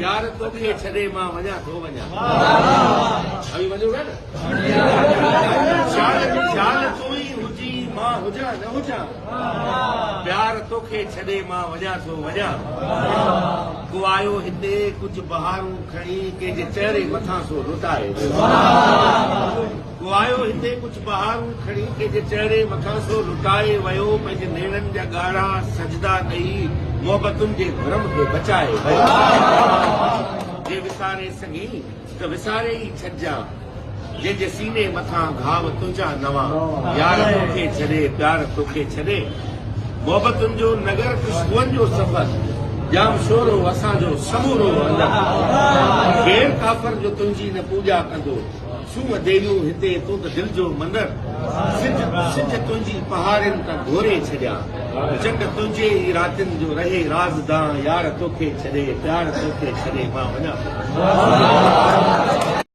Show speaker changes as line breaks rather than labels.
यार तोखे छॾे मां वञा थो वञा अभी वञो न ख़्याल तूं ई हुजी मां हुजां न हुजां प्यार तोखे छॾे मां वञा थो वञा तूं आयो हिते कुझु बहारूं खणी कंहिंजे चहिरे मथां सो लुटाए तूं आयो हिते कुझु बहारूं खणी कंहिंजे चहिरे मथां सो लुटाए वियो पंहिंजे नेड़नि जा ॻाढ़ा सजदा ॾेई मोहबतुनि जे भरम खे बचाए वियो जे विसारे सघी त विसारे ई छॾजां जंहिंजे सीने मथां घाव तुंहिंजा नवां यार तोखे छॾे प्यार तोखे छॾे मोहबतुनि जो नगर खुशबुअनि जो सफ़र जाम शोरो असांजो समूरो केरु काफ़र जो तुंहिंजी न पूॼा कंदो सूम देवियूं हिते तूं त दिलि जो मंदर सिज तुंहिंजी पहाड़ियुनि तां घोरे छॾिया चंड तुंहिंजे ई रातियुनि जो रहे राज़दां यार तोखे छॾे प्यार तोखे छॾे मां वञा